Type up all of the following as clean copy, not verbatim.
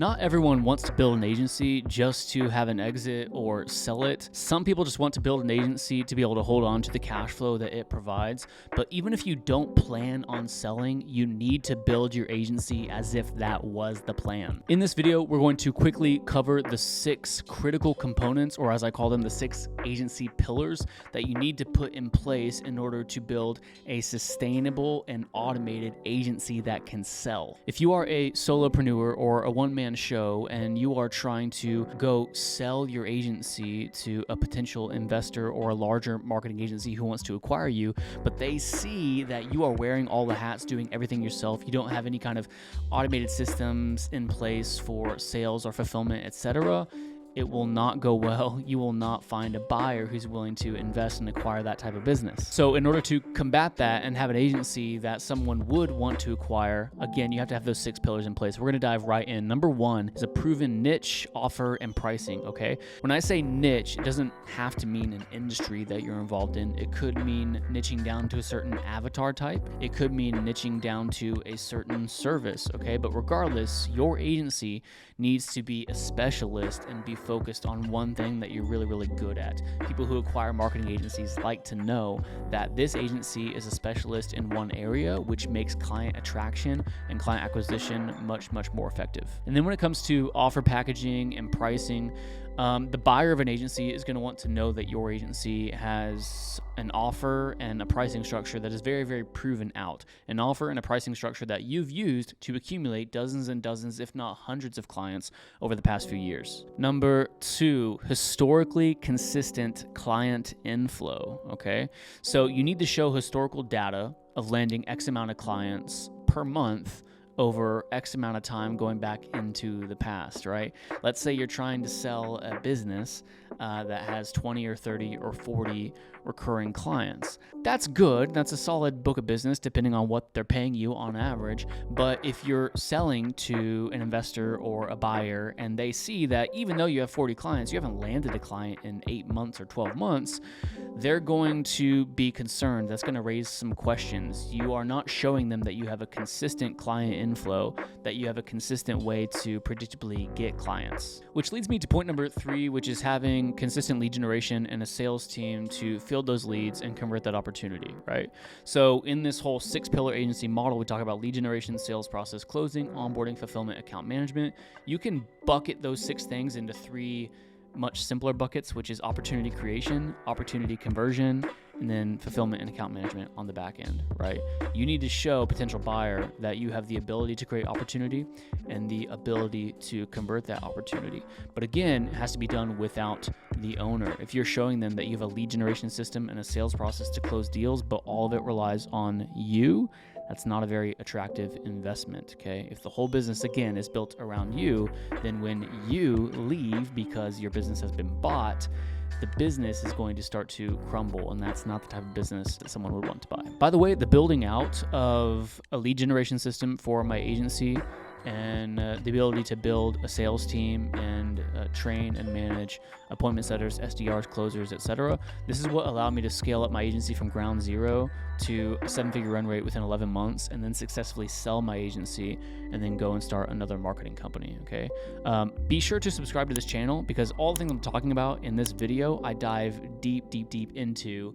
Not everyone wants to build an agency just to have an exit or sell it. Some people just want to build an agency to be able to hold on to the cash flow that it provides. But even if you don't plan on selling, you need to build your agency as if that was the plan. In this video, we're going to quickly cover the 6 critical components, or as I call them, the 6 agency pillars that you need to put in place in order to build a sustainable and automated agency that can sell. If you are a solopreneur or a one-man show and you are trying to go sell your agency to a potential investor or a larger marketing agency who wants to acquire you, but they see that you are wearing all the hats, doing everything yourself, you don't have any kind of automated systems in place for sales or fulfillment, etc., it will not go well. You will not find a buyer who's willing to invest and acquire that type of business. So in order to combat that and have an agency that someone would want to acquire, again, you have to have those 6 pillars in place. We're going to dive right in. Number 1 is a proven niche, offer, and pricing, okay? When I say niche, it doesn't have to mean an industry that you're involved in. It could mean niching down to a certain avatar type. It could mean niching down to a certain service, okay? But regardless, your agency needs to be a specialist and be focused on one thing that you're really, really good at. People who acquire marketing agencies like to know that this agency is a specialist in one area, which makes client attraction and client acquisition much, much more effective. And then when it comes to offer packaging and pricing, the buyer of an agency is going to want to know that your agency has an offer and a pricing structure that is very, very proven out. An offer and a pricing structure that you've used to accumulate dozens and dozens, if not hundreds of clients over the past few years. Number 2, historically consistent client inflow, okay? So you need to show historical data of landing X amount of clients per month over X amount of time going back into the past, right? Let's say you're trying to sell a business that has 20 or 30 or 40 recurring clients. That's good. That's a solid book of business depending on what they're paying you on average. But if you're selling to an investor or a buyer and they see that even though you have 40 clients, you haven't landed a client in 8 months or 12 months, they're going to be concerned. That's going to raise some questions. You are not showing them that you have a consistent client inflow, that you have a consistent way to predictably get clients. Which leads me to point number 3, which is having consistent lead generation and a sales team to field those leads and convert that opportunity, right? So in this whole 6-pillar agency model, we talk about lead generation, sales process, closing, onboarding, fulfillment, account management. You can bucket those 6 things into 3 much simpler buckets, which is opportunity creation, opportunity conversion, and then fulfillment and account management on the back end, right? You need to show a potential buyer that you have the ability to create opportunity and the ability to convert that opportunity. But again, it has to be done without the owner. If you're showing them that you have a lead generation system and a sales process to close deals, but all of it relies on you, that's not a very attractive investment, okay? If the whole business, again, is built around you, then when you leave because your business has been bought, the business is going to start to crumble, and that's not the type of business that someone would want to buy. By the way, the building out of a lead generation system for my agency and the ability to build a sales team and train and manage appointment setters, SDRs, closers, etc. This is what allowed me to scale up my agency from ground zero to a 7-figure run rate within 11 months and then successfully sell my agency and then go and start another marketing company, okay? Be sure to subscribe to this channel because all the things I'm talking about in this video, I dive deep into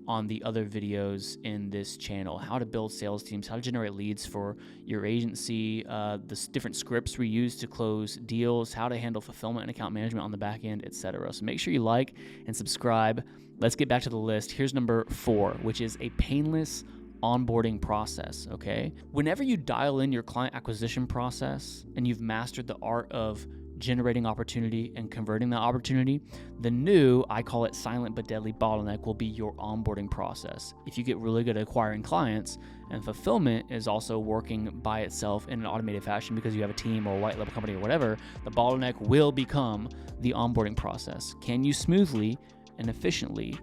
on the other videos in this channel. How to build sales teams, how to generate leads for your agency, the different scripts we use to close deals, how to handle fulfillment and account management on the back end, etc. So make sure you like and subscribe. Let's get back to the list. Here's number 4, which is a painless onboarding process, okay? Whenever you dial in your client acquisition process and you've mastered the art of generating opportunity and converting that opportunity, the new, I call it silent but deadly bottleneck, will be your onboarding process. If you get really good at acquiring clients and fulfillment is also working by itself in an automated fashion because you have a team or a white label company or whatever, the bottleneck will become the onboarding process. Can you smoothly and efficiently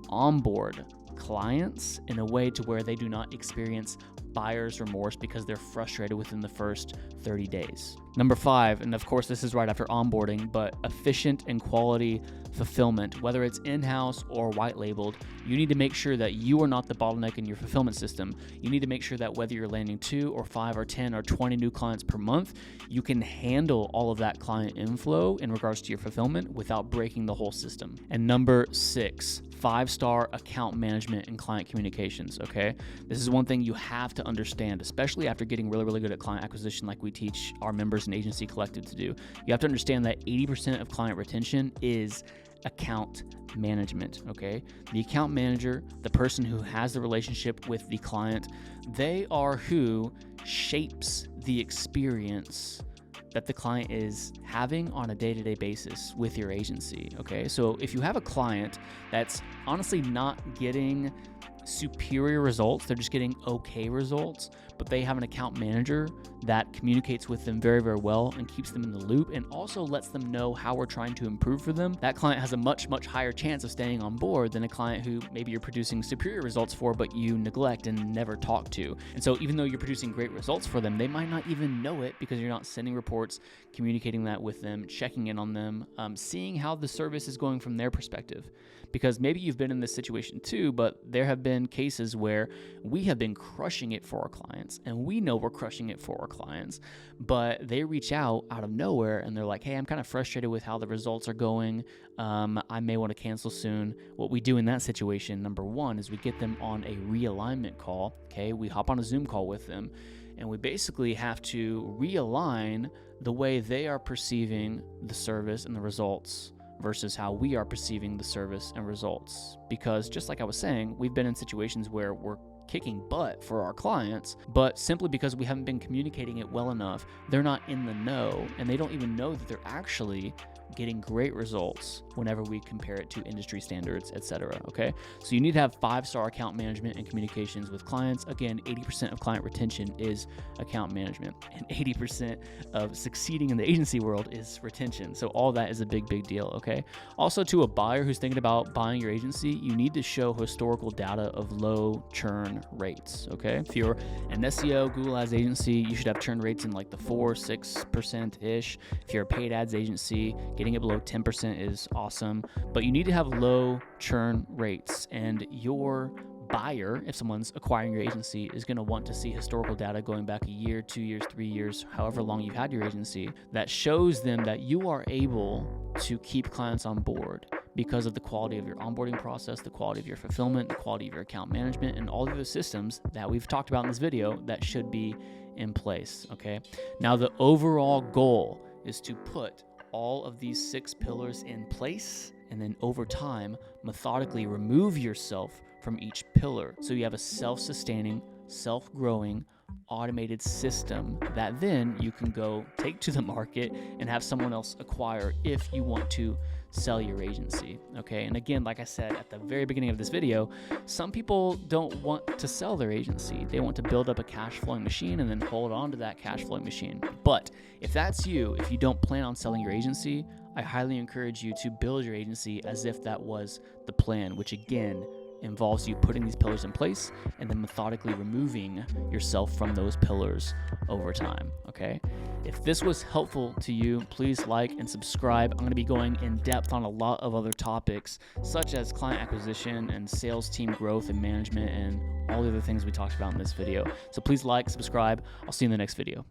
onboard clients in a way to where they do not experience buyer's remorse because they're frustrated within the first 30 days. Number 5, and of course this is right after onboarding, but efficient and quality fulfillment. Whether it's in-house or white labeled, you need to make sure that you are not the bottleneck in your fulfillment system. You need to make sure that whether you're landing 2 or 5 or 10 or 20 new clients per month, you can handle all of that client inflow in regards to your fulfillment without breaking the whole system. And number 6, 5-star account management and client communications, okay? This is one thing you have to understand, especially after getting really, really good at client acquisition like we teach our members and agency collective to do. You have to understand that 80% of client retention is account management, okay? The account manager, the person who has the relationship with the client, they are who shapes the experience that the client is having on a day-to-day basis with your agency, okay? So if you have a client that's honestly not getting superior results, they're just getting okay results, but they have an account manager that communicates with them very, very well and keeps them in the loop and also lets them know how we're trying to improve for them, that client has a much, much higher chance of staying on board than a client who maybe you're producing superior results for, but you neglect and never talk to. And so even though you're producing great results for them, they might not even know it because you're not sending reports, communicating that with them, checking in on them, seeing how the service is going from their perspective. Because maybe you've been in this situation too, but there have been cases where we have been crushing it for our clients and we know we're crushing it for our clients, but they reach out of nowhere and they're like, hey, I'm kind of frustrated with how the results are going. I may want to cancel soon. What we do in that situation, number 1, is we get them on a realignment call. Okay, we hop on a Zoom call with them and we basically have to realign the way they are perceiving the service and the results versus how we are perceiving the service and results. Because just like I was saying, we've been in situations where we're kicking butt for our clients, but simply because we haven't been communicating it well enough, they're not in the know and they don't even know that they're actually getting great results whenever we compare it to industry standards, etc. Okay, so you need to have 5-star account management and communications with clients. Again, 80% of client retention is account management, and 80% of succeeding in the agency world is retention. So all that is a big, big deal. Okay. Also, to a buyer who's thinking about buying your agency, you need to show historical data of low churn rates. Okay, if you're an SEO Google Ads agency, you should have churn rates in like the 4-6% ish. If you're a paid ads agency, getting it below 10% is awesome, but you need to have low churn rates, and your buyer, if someone's acquiring your agency, is going to want to see historical data going back a year, 2 years, 3 years, however long you've had your agency, that shows them that you are able to keep clients on board because of the quality of your onboarding process, the quality of your fulfillment, the quality of your account management, and all of the systems that we've talked about in this video that should be in place. Okay. Now, the overall goal is to put all of these 6 pillars in place, and then over time, methodically remove yourself from each pillar. So you have a self-sustaining, self-growing, automated system that then you can go take to the market and have someone else acquire if you want to sell your agency. Okay. And again, like I said at the very beginning of this video, some people don't want to sell their agency. They want to build up a cash flowing machine and then hold on to that cash flowing machine. But if that's you, if you don't plan on selling your agency, I highly encourage you to build your agency as if that was the plan, which again involves you putting these pillars in place and then methodically removing yourself from those pillars over time. Okay. If this was helpful to you, please like and subscribe. I'm going to be going in depth on a lot of other topics, such as client acquisition and sales team growth and management and all the other things we talked about in this video. So please like, subscribe. I'll see you in the next video.